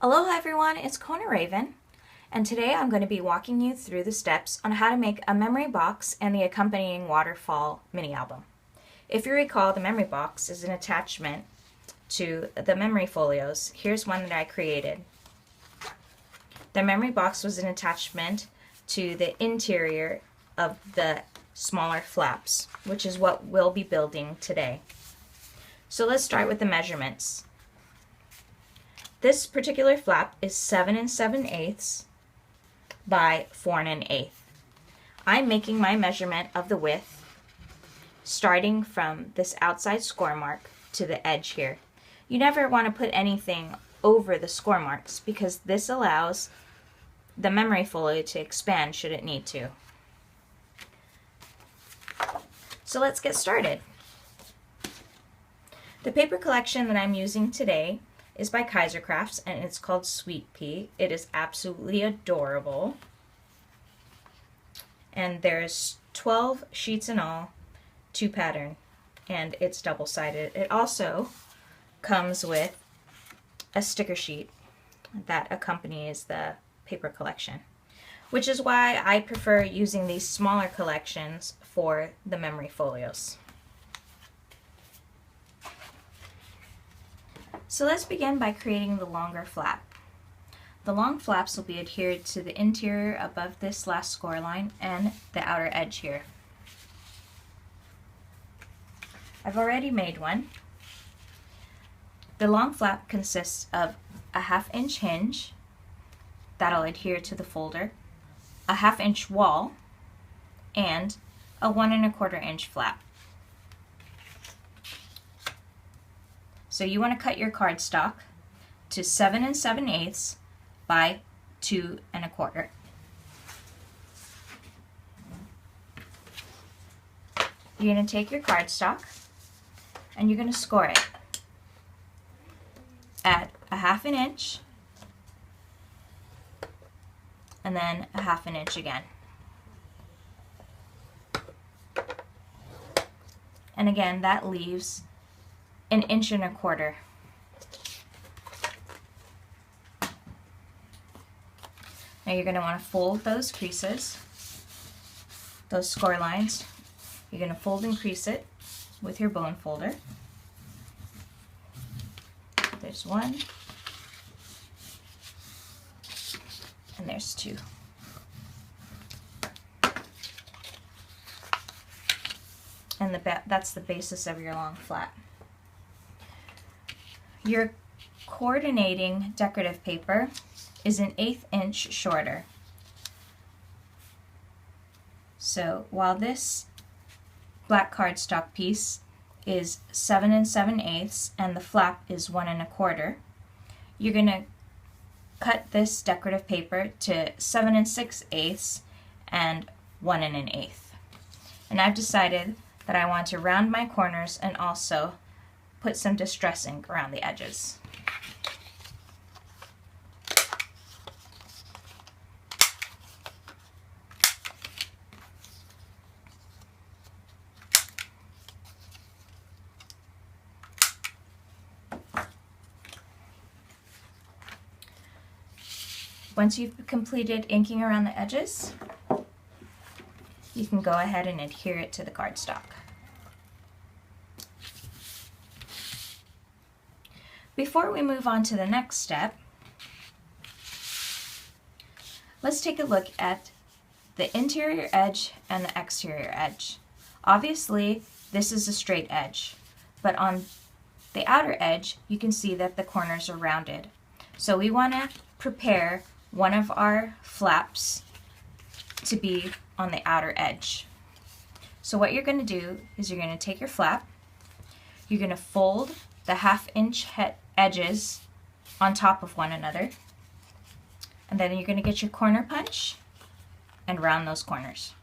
Aloha everyone, it's Kona Raven, and today I'm going to be walking you through the steps on how to make a memory box and the accompanying Waterfall mini album. If you recall, the memory box is an attachment to the memory folios. Here's one that I created. The memory box was an attachment to the interior of the smaller flaps, which is what we'll be building today. So let's start with the measurements. This particular flap is 7 7/8 by 4 1/8. I'm making my measurement of the width starting from this outside score mark to the edge here. You never want to put anything over the score marks because this allows the memory folio to expand should it need to. So let's get started. The paper collection that I'm using today is by Kaiser Crafts and it's called Sweet Pea. It is absolutely adorable. And there's 12 sheets in all, 2 pattern, and it's double-sided. It also comes with a sticker sheet that accompanies the paper collection, which is why I prefer using these smaller collections for the memory folios. So let's begin by creating the longer flap. The long flaps will be adhered to the interior above this last score line and the outer edge here. I've already made one. The long flap consists of a 1/2 inch hinge that'll adhere to the folder, a 1/2 inch wall, and a 1 1/4 inch flap. So you want to cut your cardstock to 7 7/8 by 2 1/4. You're going to take your cardstock and you're going to score it at a 1/2 inch and then a 1/2 inch again. And again, that leaves an 1 1/4 inch. Now you're going to want to fold those creases, those score lines. You're going to fold and crease it with your bone folder. There's 1, and there's 2. And that's the basis of your long flap. Your coordinating decorative paper is an 1/8 inch shorter. So while this black cardstock piece is 7 7/8 and the flap is 1 1/4, you're going to cut this decorative paper to 7 6/8 and 1 1/8. And I've decided that I want to round my corners and also put some distress ink around the edges. Once you've completed inking around the edges, you can go ahead and adhere it to the cardstock. Before we move on to the next step, let's take a look at the interior edge and the exterior edge. Obviously, this is a straight edge, but on the outer edge, you can see that the corners are rounded. So we want to prepare one of our flaps to be on the outer edge. So what you're going to do is you're going to take your flap, you're going to fold the 1/2 inch edges on top of one another, and then you're going to get your corner punch and round those corners.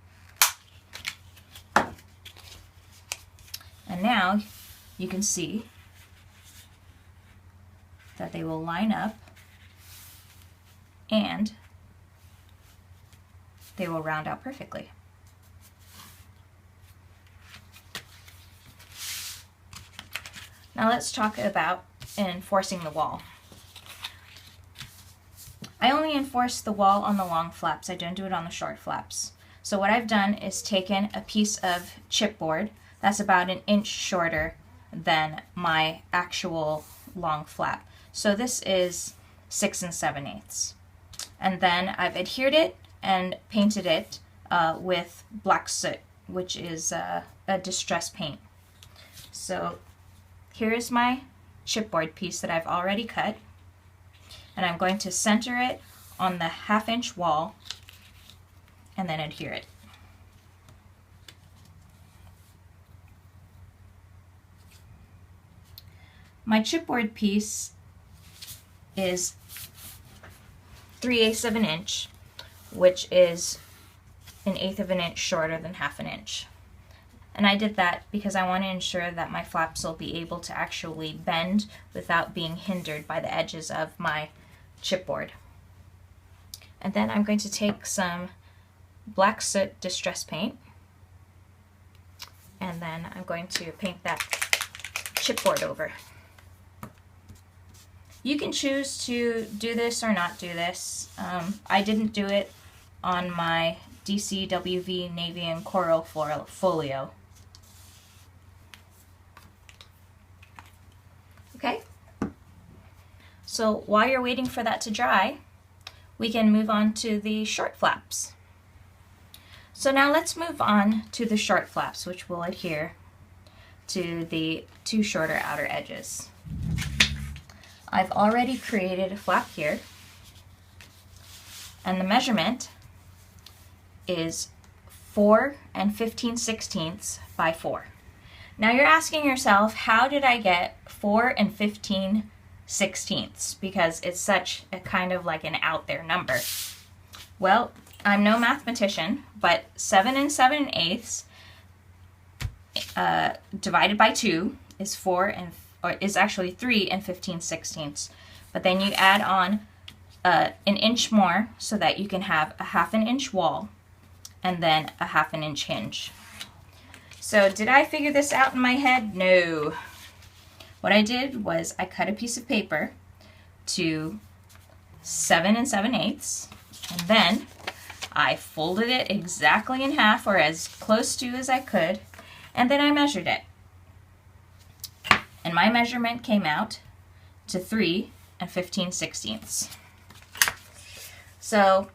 And now you can see that they will line up and they will round out perfectly. Now let's talk about enforcing the wall. I only enforce the wall on the long flaps. I don't do it on the short flaps. So what I've done is taken a piece of chipboard that's about an inch shorter than my actual long flap. So this is 6 7/8. And then I've adhered it and painted it with black soot, which is a distress paint. So here's my chipboard piece that I've already cut, and I'm going to center it on the 1/2 inch wall and then adhere it. My chipboard piece is 3/8 of an inch, which is 1/8 of an inch shorter than 1/2 an inch. And I did that because I want to ensure that my flaps will be able to actually bend without being hindered by the edges of my chipboard. And then I'm going to take some black soot distress paint, and then I'm going to paint that chipboard over. You can choose to do this or not do this. I didn't do it on my DCWV Navy and Coral Folio. Okay, so while you're waiting for that to dry, we can move on to the short flaps. So now let's move on to the short flaps, which will adhere to the 2 shorter outer edges. I've already created a flap here, and the measurement is 4 15/16 by 4. Now you're asking yourself, how did I get 4 15/16? Because it's such a kind of like an out there number. Well, I'm no mathematician, but 7 7/8 divided by 2 is 3 15/16. But then you add on an inch more so that you can have a 1/2 an inch wall and then a 1/2 an inch hinge. So did I figure this out in my head? No. What I did was I cut a piece of paper to 7 7/8, and then I folded it exactly in half, or as close to as I could, and then I measured it. And my measurement came out to 3 15/16. So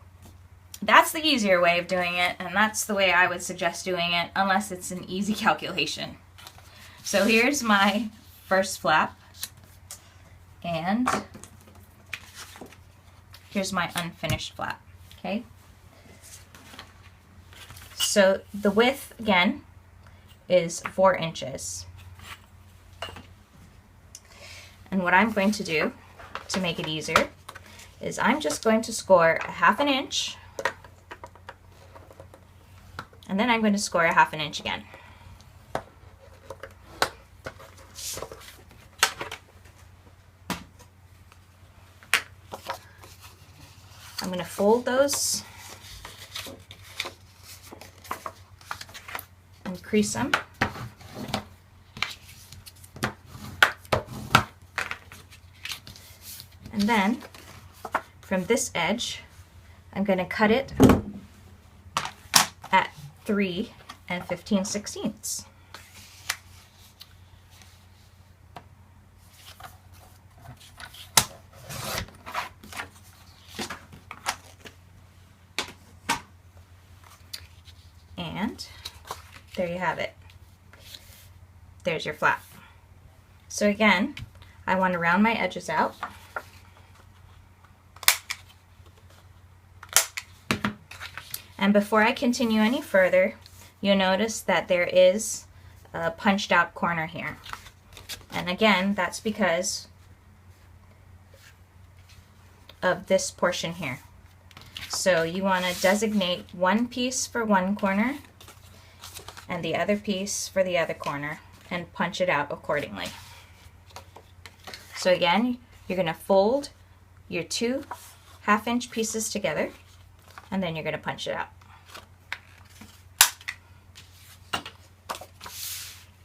that's the easier way of doing it, and that's the way I would suggest doing it, unless it's an easy calculation. So here's my first flap, and here's my unfinished flap, okay? So the width, again, is 4 inches. And what I'm going to do to make it easier is I'm just going to score a 1/2 an inch, and then I'm going to score a 1/2 an inch again. I'm going to fold those and crease them. And then from this edge, I'm going to cut it at 3 15/16. And there you have it. There's your flap. So again, I want to round my edges out. And before I continue any further, you'll notice that there is a punched out corner here. And again, that's because of this portion here. So you want to designate one piece for one corner and the other piece for the other corner and punch it out accordingly. So again, you're going to fold your 2 1/2 inch pieces together, and then you're going to punch it out.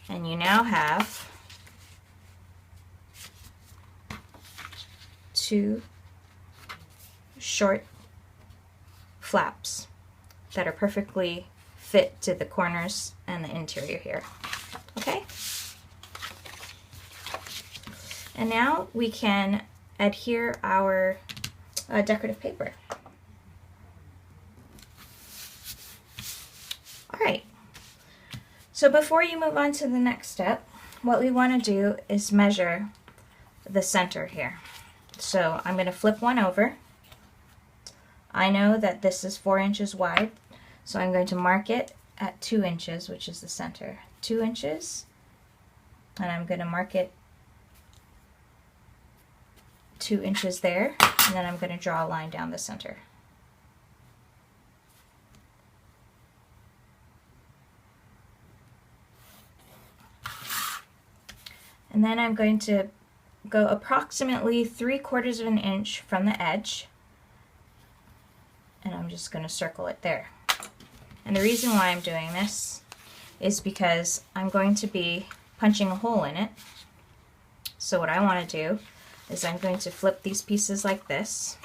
And you now have 2 short flaps that are perfectly fit to the corners and the interior here. Okay? And now we can adhere our decorative paper. Alright, so before you move on to the next step, what we want to do is measure the center here. So I'm going to flip one over. I know that this is 4 inches wide, so I'm going to mark it at 2 inches, which is the center. 2 inches, and I'm going to mark it 2 inches there, and then I'm going to draw a line down the center. And then I'm going to go approximately 3/4 of an inch from the edge, and I'm just going to circle it there. And the reason why I'm doing this is because I'm going to be punching a hole in it. So what I want to do is I'm going to flip these pieces like this.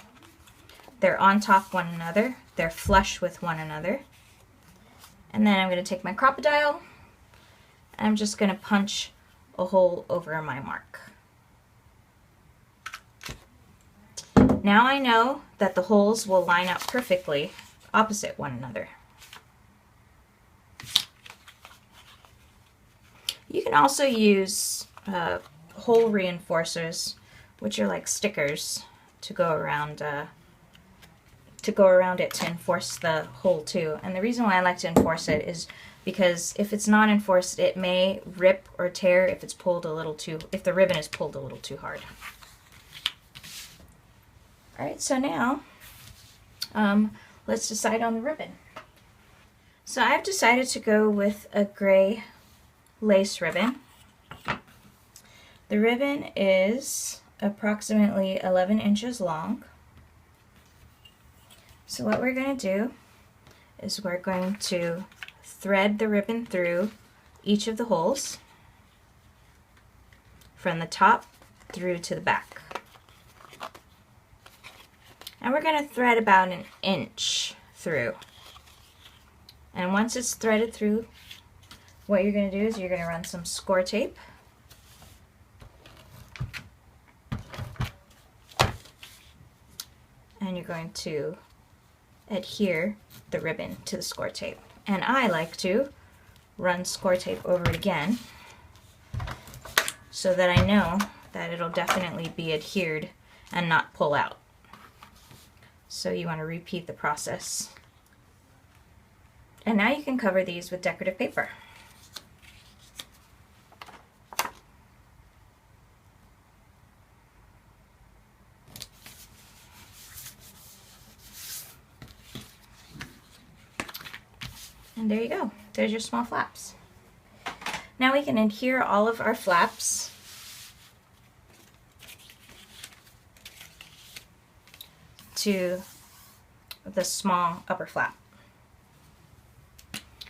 They're on top of one another, they're flush with one another. And then I'm going to take my crocodile and I'm just going to punch a hole over my mark. Now I know that the holes will line up perfectly opposite one another. You can also use hole reinforcers, which are like stickers, to go around it to enforce the hole too. And the reason why I like to enforce it is because if it's not enforced, it may rip or tear if it's pulled a little too, if the ribbon is pulled a little too hard. All right, so now let's decide on the ribbon. So I've decided to go with a gray lace ribbon. The ribbon is approximately 11 inches long. So what we're going to do is we're going to thread the ribbon through each of the holes from the top through to the back. And we're going to thread about 1 inch through. And once it's threaded through, what you're going to do is you're going to run some score tape. And you're going to adhere the ribbon to the score tape. And I like to run score tape over it again so that I know that it'll definitely be adhered and not pull out. So you want to repeat the process. And now you can cover these with decorative paper. And there you go. There's your small flaps. Now we can adhere all of our flaps to the small upper flap.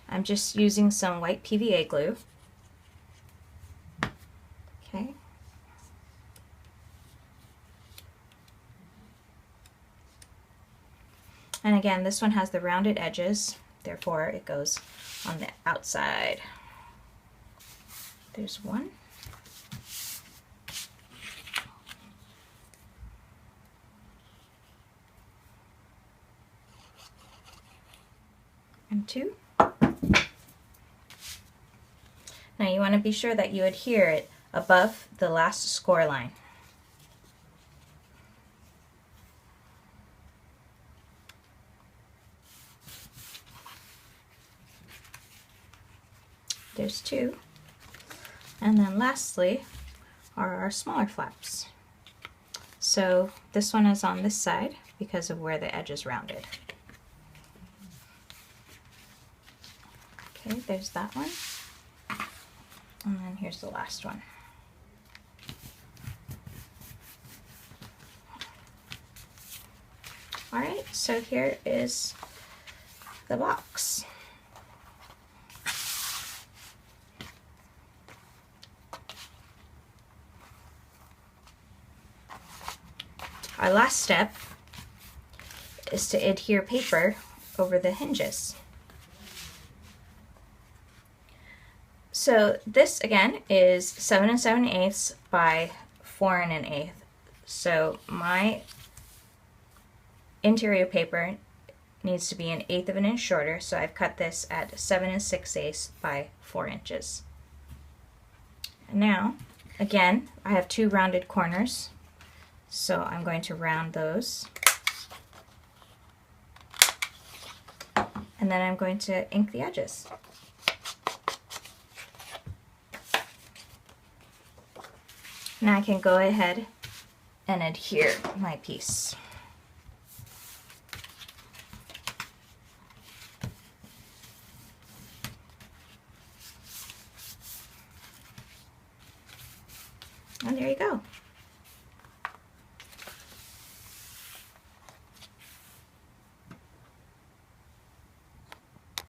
I'm just using some white PVA glue. Okay. And again, this one has the rounded edges, therefore it goes on the outside. There's one. And two. Now you want to be sure that you adhere it above the last score line. There's two. And then lastly are our smaller flaps. So this one is on this side because of where the edge is rounded. Okay, there's that one. And then here's the last one. Alright, so here is the box. Our last step is to adhere paper over the hinges. So this again is 7 7/8 by 4 1/8. So my interior paper needs to be 1/8 of an inch shorter, so I've cut this at 7 6/8 by 4 inches. And now, again, I have 2 rounded corners, so I'm going to round those. And then I'm going to ink the edges. Now I can go ahead and adhere my piece. And there you go.